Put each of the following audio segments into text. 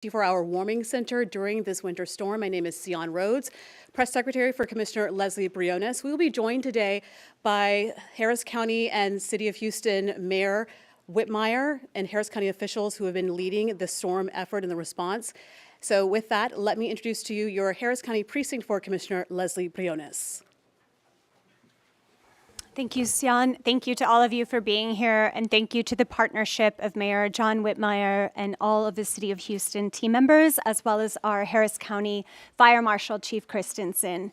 24-hour warming center during this winter storm. My name is Sion Rhodes, Press Secretary for Commissioner Lesley Briones. We will be joined today by Harris County and City of Houston Mayor Whitmire and Harris County officials who have been leading the storm effort and the response. So with that, let me introduce to you your Harris County Precinct 4 Commissioner Lesley Briones. Thank you, Sion. Thank you to all of you for being here, and thank you to the partnership of Mayor John Whitmire and all of the City of Houston team members, as well as our Harris County Fire Marshal Chief Christensen.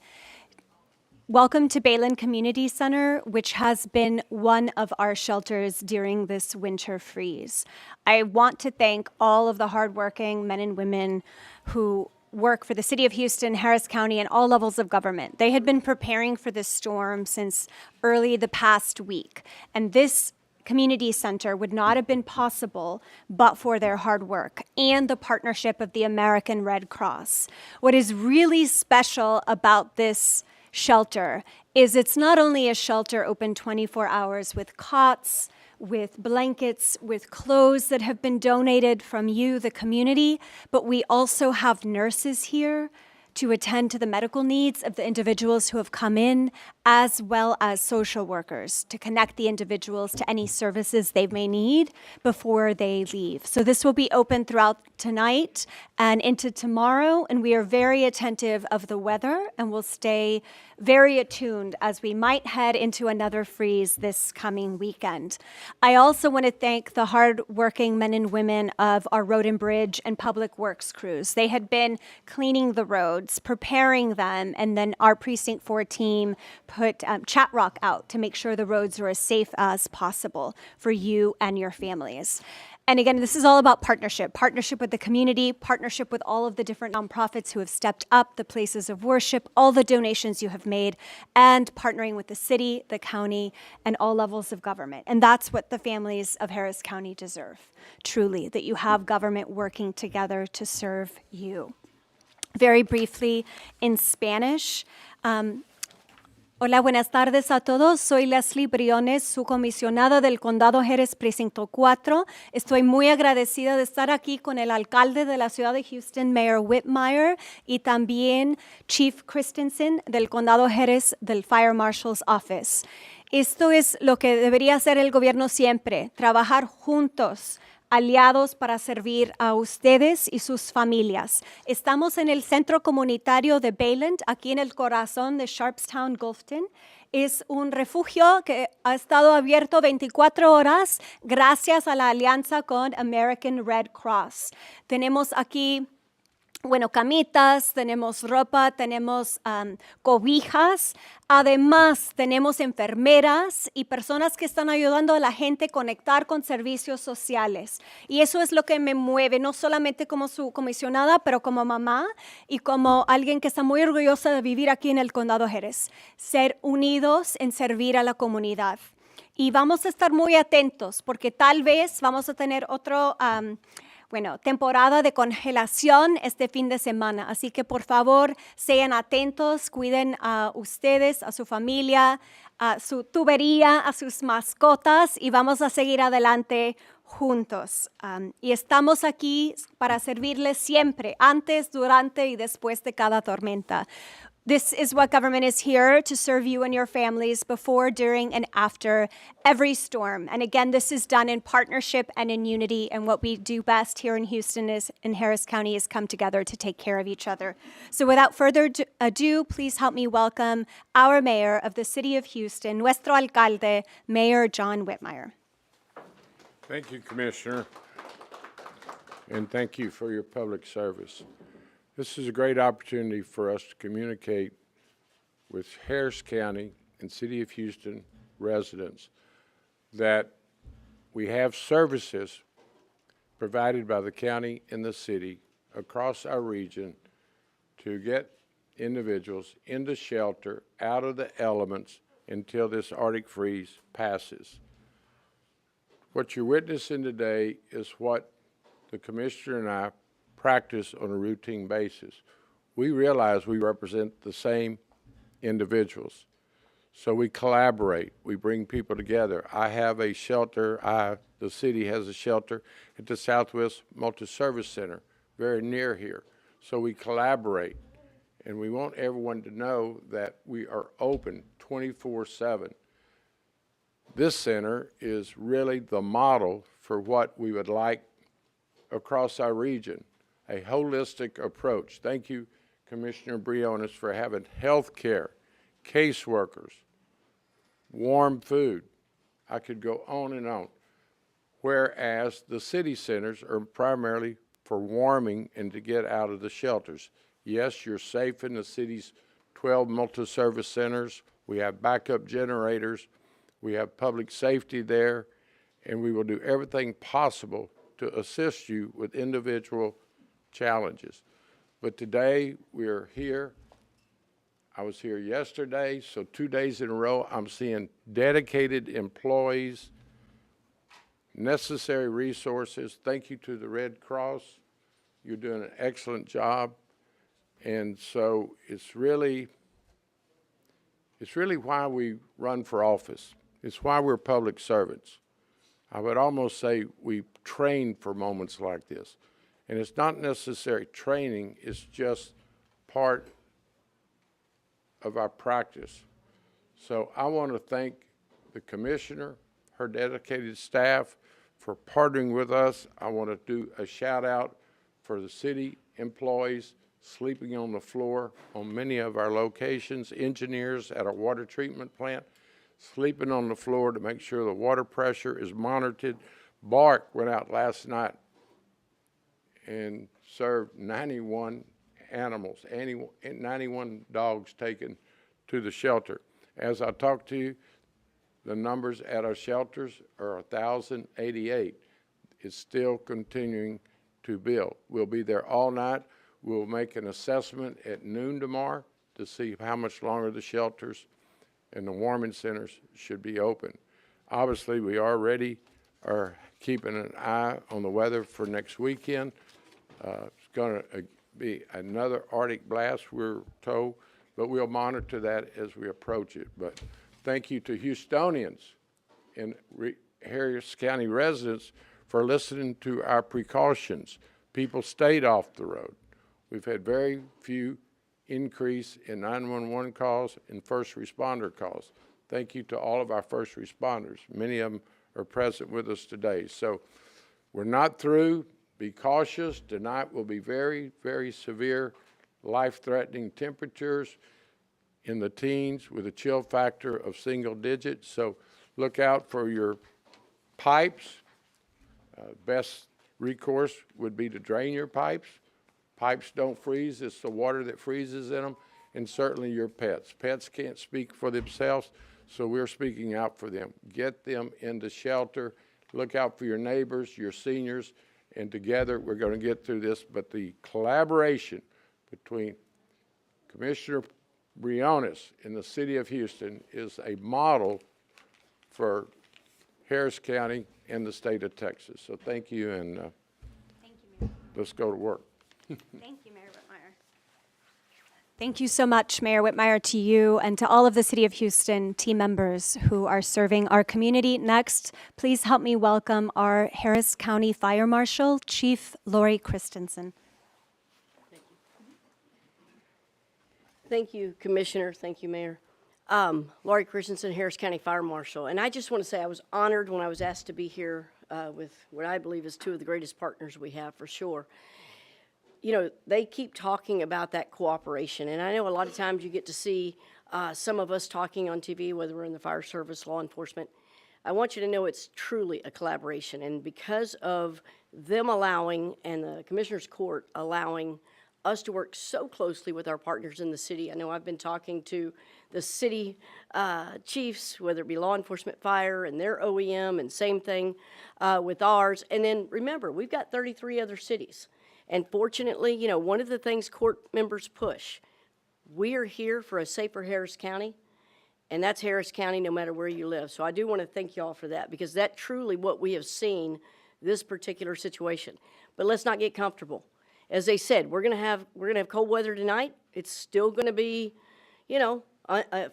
Welcome to Bayland Community Center, which has been one of our shelters during this winter freeze. I want to thank all of the hardworking men and women who work for the City of Houston, Harris County, and all levels of government. They had been preparing for this storm since early the past week, and this community center would not have been possible but for their hard work and the partnership of the American Red Cross. What is really special about this shelter is it's not only a shelter open 24 hours with cots, with blankets, with clothes that have been donated from you, the community, but we also have nurses here to attend to the medical needs of the individuals who have come in, as well as social workers to connect the individuals to any services they may need before they leave. So this will be open throughout tonight and into tomorrow, and we are very attentive of the weather and will stay very attuned as we might head into another freeze this coming weekend. I also want to thank the hardworking men and women of our road and bridge and public works crews. They had been cleaning the roads, preparing them, and then our Precinct 4 team put chat rock out to make sure the roads were as safe as possible for you and your families. And again, this is all about partnership with the community, partnership with all of the different nonprofits who have stepped up, the places of worship, all the donations you have made, and partnering with the city, the county, and all levels of government. And that's what the families of Harris County deserve, truly, that you have government working together to serve you. Very briefly, in Spanish, hola, buenas tardes a todos. Soy Lesley Briones, su comisionada del Condado Harris Precinto 4. Estoy muy agradecida de estar aquí con el alcalde de la ciudad de Houston, Mayor Whitmire, y también Chief Christensen del Condado Harris del Fire Marshal's Office. Esto es lo que debería hacer el gobierno siempre, trabajar juntos, aliados para servir a ustedes y sus familias. Estamos en el centro comunitario de Bayland, aquí en el corazón de Sharpstown, Gulfton. Es un refugio que ha estado abierto 24 horas gracias a la alianza con American Red Cross. Tenemos aquí camitas, tenemos ropa, tenemos cobijas. Además, tenemos enfermeras y personas que están ayudando a la gente a conectar con servicios sociales. Y eso es lo que me mueve, no solamente como su comisionada, pero como mamá y como alguien que está muy orgullosa de vivir aquí en el Condado Harris. Ser unidos en servir a la comunidad. Y vamos a estar muy atentos porque tal vez vamos a tener otro temporada de congelación este fin de semana. Así que por favor, sean atentos, cuiden a ustedes, a su familia, a su tubería, a sus mascotas y vamos a seguir adelante juntos. Y estamos aquí para servirles siempre, antes, durante y después de cada tormenta. This is what government is here to serve you and your families before, during, and after every storm. And again, this is done in partnership and in unity. And what we do best here in Houston in Harris County is come together to take care of each other. So without further ado, please help me welcome our mayor of the city of Houston, nuestro alcalde, Mayor John Whitmire. Thank you, Commissioner. And thank you for your public service. This is a great opportunity for us to communicate with Harris County and City of Houston residents that we have services provided by the county and the city across our region to get individuals into shelter, out of the elements until this Arctic freeze passes. What you're witnessing today is what the Commissioner and I practice on a routine basis. We realize we represent the same individuals. So we collaborate, we bring people together. I have a shelter, the city has a shelter at the Southwest Multi-Service Center very near here. So we collaborate, and we want everyone to know that we are open 24/7. This center is really the model for what we would like across our region, a holistic approach. Thank you, Commissioner Briones, for having health care, caseworkers, warm food. I could go on and on. Whereas the city centers are primarily for warming and to get out of the shelters. Yes, you're safe in the city's 12 multi-service centers. We have backup generators. We have public safety there, and we will do everything possible to assist you with individual challenges. But today we are here. I was here yesterday, so 2 days in a row I'm seeing dedicated employees, necessary resources. Thank you to the Red Cross. You're doing an excellent job. And so it's really why we run for office. It's why we're public servants. I would almost say we train for moments like this. And it's not necessary training, it's just part of our practice. So I want to thank the commissioner, her dedicated staff for partnering with us. I want to do a shout out for the city employees sleeping on the floor on many of our locations, engineers at our water treatment plant sleeping on the floor to make sure the water pressure is monitored. Bark went out last night and served 91 animals, 91 dogs taken to the shelter. As I talk to you, the numbers at our shelters are 1,088. It's still continuing to build. We'll be there all night. We'll make an assessment at noon tomorrow to see how much longer the shelters and the warming centers should be open. Obviously, we already are keeping an eye on the weather for next weekend. It's going to be another Arctic blast, we're told, but we'll monitor that as we approach it. But thank you to Houstonians and Harris County residents for listening to our precautions. People stayed off the road. We've had very few increase in 911 calls and first responder calls. Thank you to all of our first responders. Many of them are present with us today. So we're not through. Be cautious. Tonight will be very, very severe, life-threatening temperatures in the teens with a chill factor of single digits. So look out for your pipes. Best recourse would be to drain your pipes. Pipes don't freeze. It's the water that freezes in them, and certainly your pets. Pets can't speak for themselves, so we're speaking out for them. Get them into shelter. Look out for your neighbors, your seniors, and together we're going to get through this. But the collaboration between Commissioner Briones and the City of Houston is a model for Harris County and the state of Texas. So thank you, and Thank you, Mayor. let's go to work. Thank you, Mayor Whitmire. Thank you so much, Mayor Whitmire, to you and to all of the City of Houston team members who are serving our community. Next, please help me welcome our Harris County Fire Marshal, Chief Lori Christensen. Thank you, Commissioner. Thank you, Mayor. Lori Christensen, Harris County Fire Marshal. And I just want to say I was honored when I was asked to be here with what I believe is two of the greatest partners we have, for sure. You know, they keep talking about that cooperation. And I know a lot of times you get to see some of us talking on TV, whether we're in the fire service, law enforcement. I want you to know it's truly a collaboration. And because of them allowing, and the Commissioner's Court allowing us to work so closely with our partners in the city. I know I've been talking to the city chiefs, whether it be law enforcement, fire, and their OEM, and same thing with ours. And then remember, we've got 33 other cities. And fortunately, you know, one of the things court members push, we are here for a safer Harris County, and that's Harris County no matter where you live. So I do want to thank y'all for that, because that's truly what we have seen this particular situation. But let's not get comfortable. As they said, we're gonna have cold weather tonight. It's still gonna be, you know,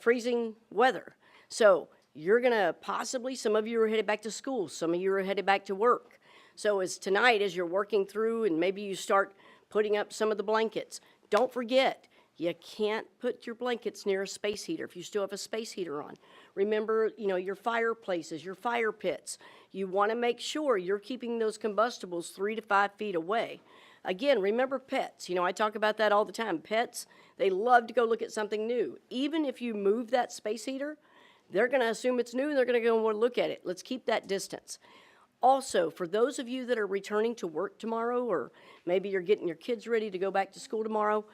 freezing weather. So you're gonna possibly, some of you are headed back to school, some of you are headed back to work. So as tonight, as you're working through, and maybe you start putting up some of the blankets. Don't forget, you can't put your blankets near a space heater if you still have a space heater on. Remember, your fireplaces, your fire pits. You want to make sure you're keeping those combustibles 3 to 5 feet away. Again, remember pets. I talk about that all the time. Pets, they love to go look at something new. Even if you move that space heater, they're going to assume it's new and they're going to go and want to look at it. Let's keep that distance. Also, for those of you that are returning to work tomorrow, or maybe you're getting your kids ready to go back to school tomorrow,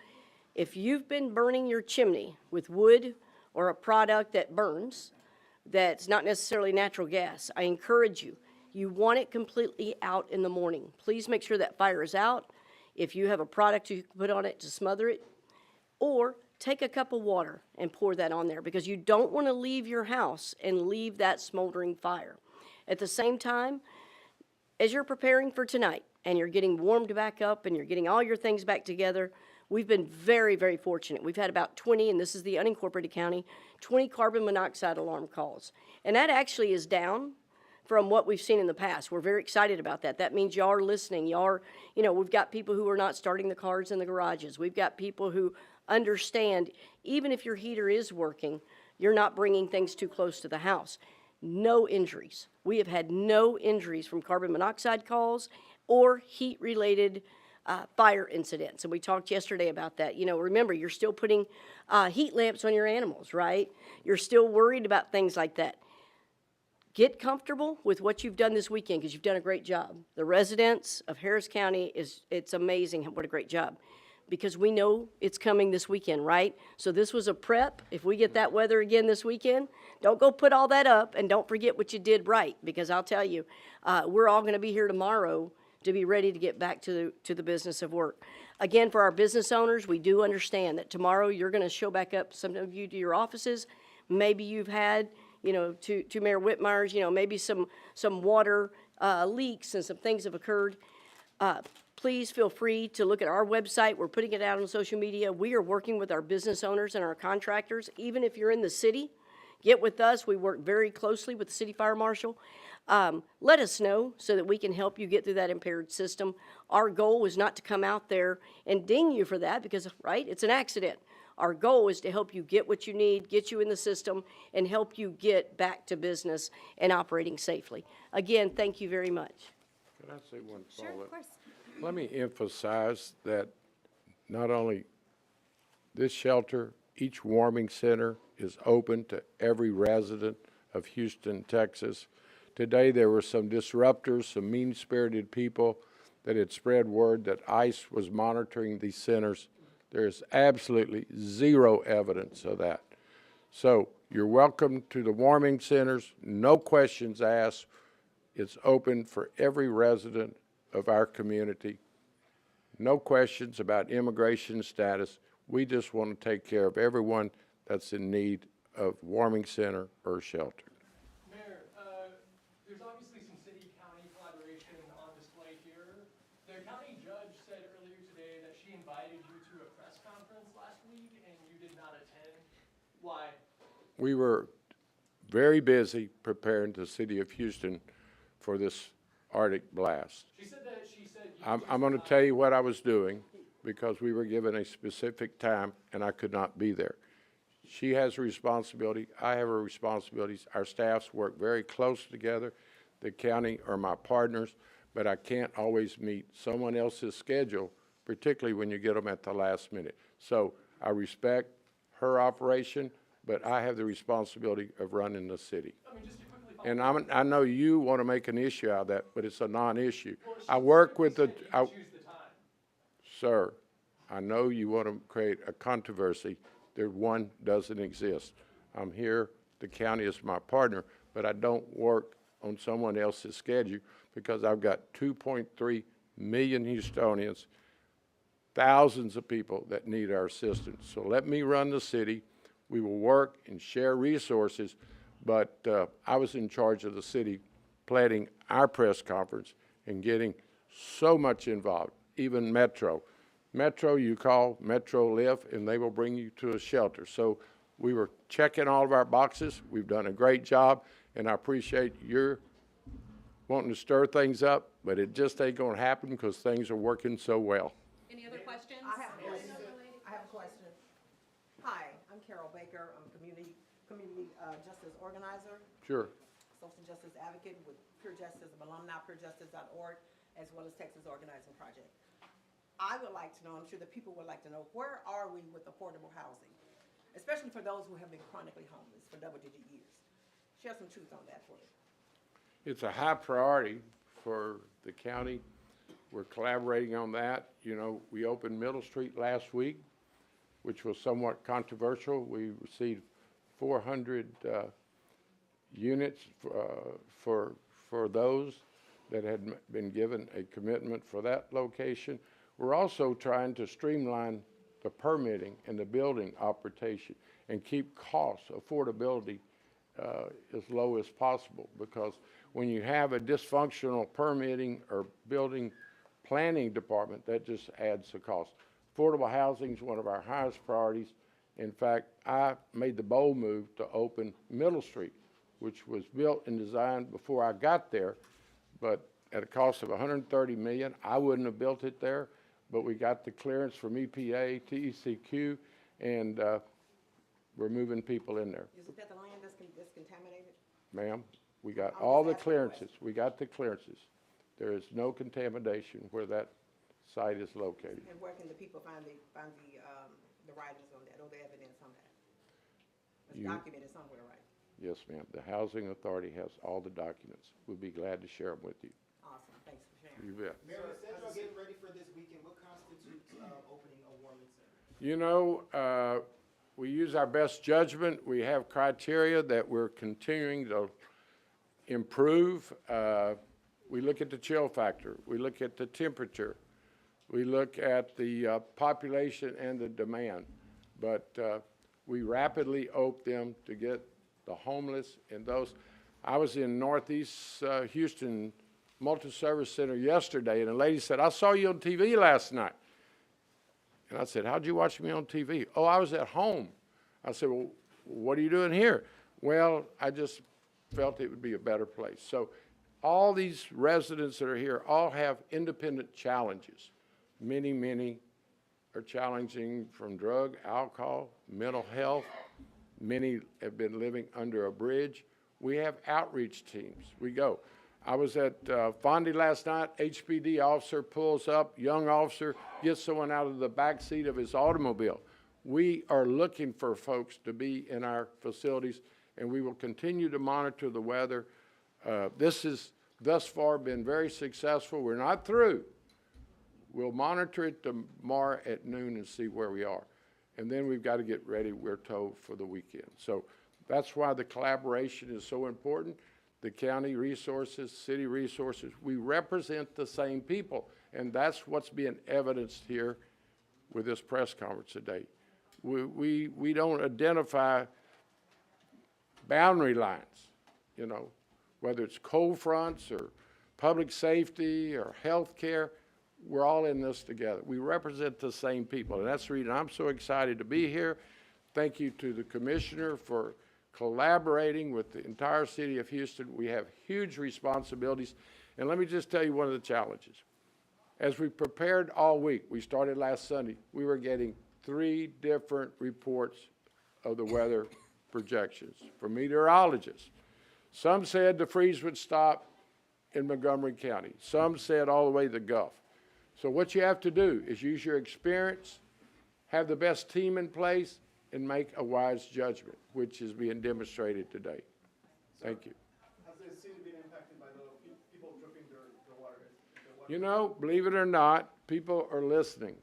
if you've been burning your chimney with wood or a product that burns, that's not necessarily natural gas, I encourage you, you want it completely out in the morning. Please make sure that fire is out. If you have a product you can put on it to smother it, or take a cup of water and pour that on there, because you don't want to leave your house and leave that smoldering fire. At the same time, as you're preparing for tonight and you're getting warmed back up and you're getting all your things back together, we've been very, very fortunate. We've had about 20, and this is the unincorporated county, 20 carbon monoxide alarm calls. And that actually is down from what we've seen in the past. We're very excited about that. That means y'all are listening. Y'all are, we've got people who are not starting the cars in the garages. We've got people who understand, even if your heater is working, you're not bringing things too close to the house. No injuries. We have had no injuries from carbon monoxide calls or heat-related fire incidents. And we talked yesterday about that. Remember, you're still putting heat lamps on your animals, right? You're still worried about things like that. Get comfortable with what you've done this weekend, because you've done a great job. The residents of Harris County, it's amazing what a great job, because we know it's coming this weekend, right? So this was a prep. If we get that weather again this weekend, don't go put all that up, and don't forget what you did right, because I'll tell you, we're all going to be here tomorrow to be ready to get back to the business of work. Again, for our business owners, we do understand that tomorrow you're going to show back up, some of you, to your offices. Maybe you've had, to Mayor Whitmire's, maybe some water leaks and some things have occurred. Please feel free to look at our website. We're putting it out on social media. We are working with our business owners and our contractors. Even if you're in the city, get with us. We work very closely with the city fire marshal. Let us know so that we can help you get through that impaired system. Our goal is not to come out there and ding you for that, because, right, it's an accident. Our goal is to help you get what you need, get you in the system, and help you get back to business and operating safely. Again, thank you very much. Can I say one follow-up? Sure, of course. Let me emphasize that not only this shelter, each warming center is open to every resident of Houston, Texas. Today there were some disruptors, some mean-spirited people that had spread word that ICE was monitoring these centers. There is absolutely zero evidence of that. So you're welcome to the warming centers, no questions asked. It's open for every resident of our community. No questions about immigration status. We just want to take care of everyone that's in need of warming center or shelter. Mayor, there's obviously some city-county collaboration on display here. The county judge said earlier today that she invited you to a press conference last week and you did not attend. Why? We were very busy preparing the city of Houston for this Arctic blast. She said I'm going to tell you what I was doing, because we were given a specific time and I could not be there. She has a responsibility. I have a responsibility. Our staffs work very close together. The county are my partners, but I can't always meet someone else's schedule, particularly when you get them at the last minute. So I respect her operation, but I have the responsibility of running the city. I mean, just to quickly follow And I know you want to make an issue out of that, but it's a non-issue. I work with the, choose the time. sir, I know you want to create a controversy. There one doesn't exist. I'm here, the county is my partner, but I don't work on someone else's schedule, because I've got 2.3 million Houstonians, thousands of people that need our assistance. So let me run the city. We will work and share resources, but I was in charge of the city planning our press conference and getting so much involved, even Metro. Metro, you call Metro Lift, and they will bring you to a shelter. So we were checking all of our boxes. We've done a great job, and I appreciate your wanting to stir things up, but it just ain't going to happen because things are working so well. Any other questions? I have a question. Hi, I'm Carol Baker. I'm a community justice organizer, Sure. social justice advocate with Pure Justice, alumni purejustice.org, as well as Texas Organizing Project. I would like to know, I'm sure the people would like to know, where are we with affordable housing? Especially for those who have been chronically homeless for double-digit years. Share some truth on that for me. It's a high priority for the county. We're collaborating on that. You know, we opened Middle Street last week, which was somewhat controversial. We received 400 units for those that had been given a commitment for that location. We're also trying to streamline the permitting and the building operation and keep costs, affordability, as low as possible, because when you have a dysfunctional permitting or building planning department, that just adds the cost. Affordable housing is one of our highest priorities. In fact, I made the bold move to open Middle Street, which was built and designed before I got there, but at a cost of $130 million. I wouldn't have built it there, but we got the clearance from EPA, TECQ, and we're moving people in there. Is that the land that's contaminated? Ma'am, we got I'm all the just asking a clearances. question. We got the clearances. There is no contamination where that site is located. And where can the people find the writings on that, or the evidence on that? It's You- documented somewhere, right? Yes, ma'am. The Housing Authority has all the documents. We'd be glad to share them with you. Awesome, thanks for sharing. You bet. Mayor, as y'all getting ready for this weekend, what constitutes opening a warming center? You know, we use our best judgment. We have criteria that we're continuing to improve. We look at the chill factor. We look at the temperature. We look at the population and the demand. But we rapidly open them to get the homeless and those. I was in Northeast Houston Multi-Service Center yesterday, and a lady said, "I saw you on TV last night." And I said, "How'd you watch me on TV?" "Oh, I was at home." I said, "Well, what are you doing here?" "Well, I just felt it would be a better place." So all these residents that are here all have independent challenges. Many are challenging from drug, alcohol, mental health. Many have been living under a bridge. We have outreach teams. We go. I was at Fondy last night. HPD officer pulls up, young officer, gets someone out of the back seat of his automobile. We are looking for folks to be in our facilities, and we will continue to monitor the weather. This has thus far been very successful. We're not through. We'll monitor it tomorrow at noon and see where we are. And then we've got to get ready, we're told, for the weekend. So that's why the collaboration is so important. The county resources, city resources, we represent the same people. And that's what's being evidenced here with this press conference today. We don't identify boundary lines, you know, whether it's cold fronts or public safety or health care. We're all in this together. We represent the same people, and that's the reason I'm so excited to be here. Thank you to the commissioner for collaborating with the entire city of Houston. We have huge responsibilities, and let me just tell you one of the challenges. As we prepared all week, we started last Sunday, we were getting 3 different reports of the weather projections from meteorologists. Some said the freeze would stop in Montgomery County. Some said all the way to the Gulf. So what you have to do is use your experience, have the best team in place, and make a wise judgment, which is being demonstrated today. Thank you. Has the city been impacted by the people dripping their water? You know, believe it or not, people are listening.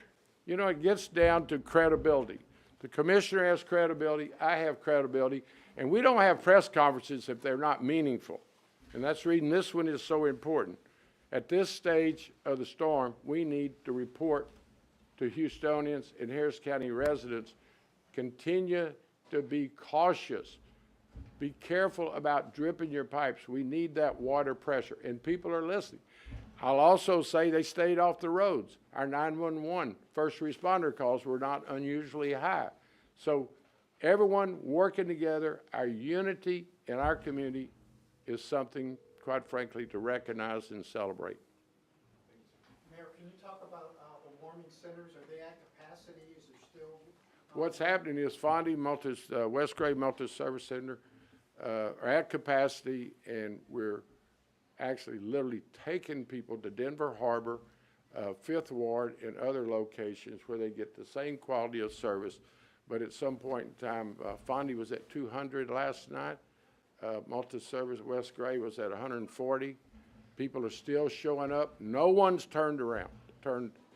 You know, it gets down to credibility. The commissioner has credibility, I have credibility, and we don't have press conferences if they're not meaningful. And that's the reason this one is so important. At this stage of the storm, we need to report to Houstonians and Harris County residents, continue to be cautious. Be careful about dripping your pipes. We need that water pressure, and people are listening. I'll also say they stayed off the roads. Our 911 first responder calls were not unusually high. So everyone working together, our unity in our community is something, quite frankly, to recognize and celebrate. Mayor, can you talk about the warming warming centers, are they at capacity? Is there still? What's happening is West Gray Multi-Service Center are at capacity, and we're actually literally taking people to Denver Harbor, Fifth Ward, and other locations where they get the same quality of service. But at some point in time, Fondy was at 200 last night. Multi-Service West Gray was at 140. People are still showing up. No one's turned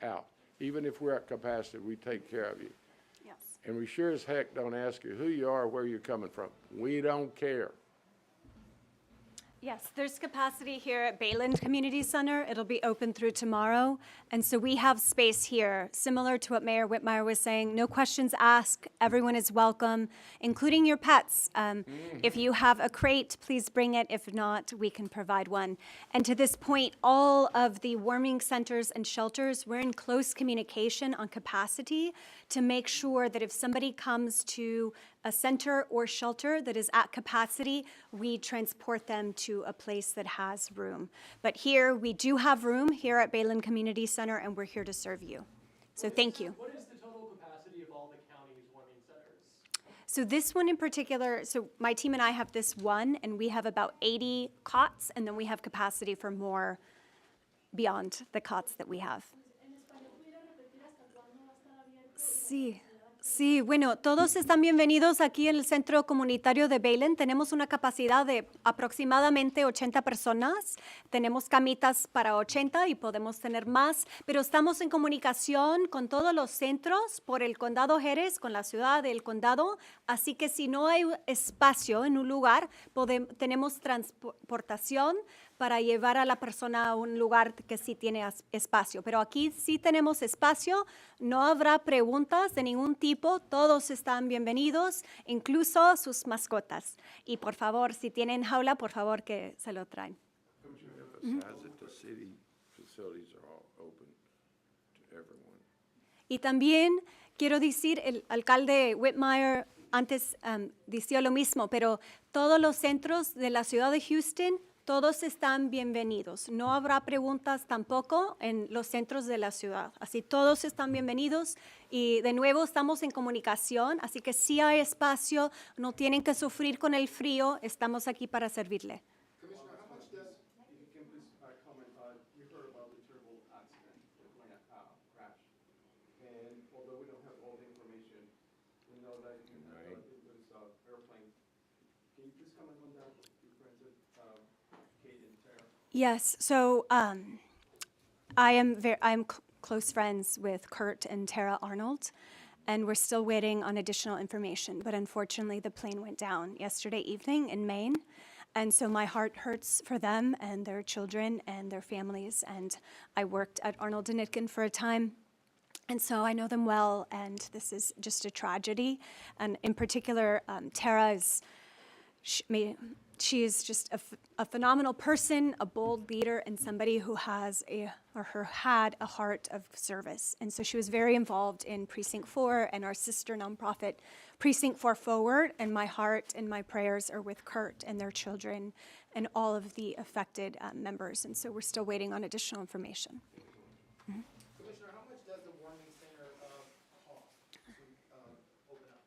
out. Even if we're at capacity, we take care of you. Yes. And we sure as heck don't ask you who you are or where you're coming from. We don't care. Yes, there's capacity here at Bayland Community Center. It'll be open through tomorrow. And so we have space here, similar to what Mayor Whitmire was saying. No questions asked. Everyone is welcome, including your pets. If you have a crate, please bring it. If not, we can provide one. And to this point, all of the warming centers and shelters, we're in close communication on capacity to make sure that if somebody comes to a center or shelter that is at capacity, we transport them to a place that has room. But here, we do have room here at Bayland Community Center, and we're here to serve you. So thank you. What is the total capacity of all the county's warming centers? So this one in particular, so my team and I have this one, and we have about 80 cots, and then we have capacity for more beyond the cots that we have. Sí. Sí, bueno, todos están bienvenidos aquí en el Centro Comunitario de Bayland. Tenemos una capacidad de aproximadamente 80 personas. Tenemos camitas para 80 y podemos tener más, pero estamos en comunicación con todos los centros por el Condado Jerez, con la ciudad del condado. Así que si no hay espacio en un lugar, tenemos transportación para llevar a la persona a un lugar que sí tiene espacio. Pero aquí sí tenemos espacio, no habrá preguntas de ningún tipo, todos están bienvenidos, incluso sus mascotas. Y por favor, si tienen jaula, por favor que se lo traen. Emphasize that the city facilities are all open to everyone. Y también quiero decir, el alcalde Whitmire antes decía lo mismo, pero todos los centros de la ciudad de Houston, todos están bienvenidos. No habrá preguntas tampoco en los centros de la ciudad. Así todos están bienvenidos y de nuevo estamos en comunicación, así que si hay espacio, no tienen que sufrir con el frío, estamos aquí para servirle. Commissioner, how much does, if you can please comment, you heard about the terrible accident, the plane crash. And although we don't have all the information, we know that it was airplane. Can you please comment on that, your friends at Kate and Tara? Yes, so I'm close friends with Kurt and Tara Arnold, and we're still waiting on additional information. But unfortunately, the plane went down yesterday evening in Maine, and so my heart hurts for them and their children and their families. And I worked at Arnold and Nitkin for a time, and so I know them well, and this is just a tragedy. And in particular, Tara is, she is just a phenomenal person, a bold leader, and somebody who had a heart of service. And so she was very involved in Precinct 4 and our sister nonprofit, Precinct 4 Forward, and my heart and my prayers are with Kurt and their children and all of the affected members. And so we're still waiting on additional information. Commissioner, how much does the warming center cost to open up?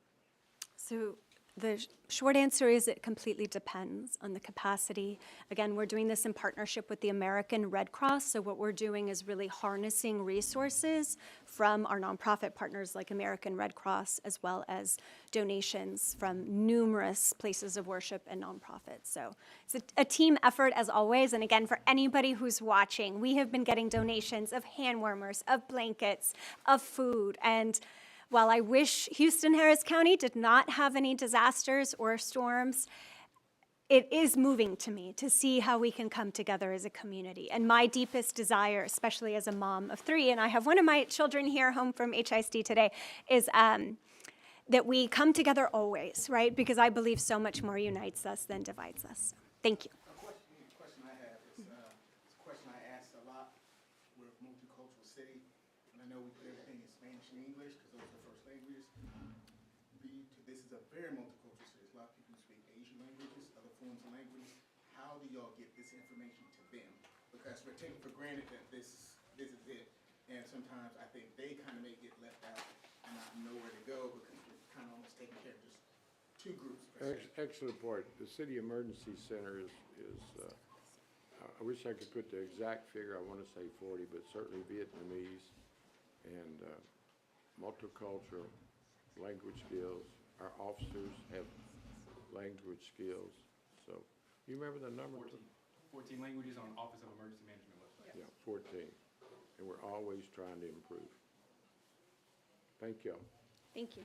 So the short answer is it completely depends on the capacity. Again, we're doing this in partnership with the American Red Cross. So what we're doing is really harnessing resources from our nonprofit partners like American Red Cross, as well as donations from numerous places of worship and nonprofits. So it's a team effort as always. And again, for anybody who's watching, we have been getting donations of hand warmers, of blankets, of food, and while I wish Houston-Harris County did not have any disasters or storms, it is moving to me to see how we can come together as a community. And my deepest desire, especially as a mom of 3, and I have one of my children here home from HISD today, is that we come together always, right? Because I believe so much more unites us than divides us. Thank you. A question I have is a question I asked a lot. We're a multicultural city, and I know we put everything in Spanish and English because those are first languages. This is a very multicultural city. A lot of people speak Asian languages, other forms of language. How do y'all get this information to them? Because we're taking for granted that this is it. And sometimes I think they kind of may get left out and not know where to go because we're kind of almost taking care of just two groups per se. Excellent point. The City Emergency Center is, I wish I could put the exact figure, I want to say 40, but certainly Vietnamese and multicultural language skills. Our officers have language skills. So, you remember the number? 14 languages on Office of Emergency Management website. Yeah, 14. And we're always trying to improve. Thank you. Thank you.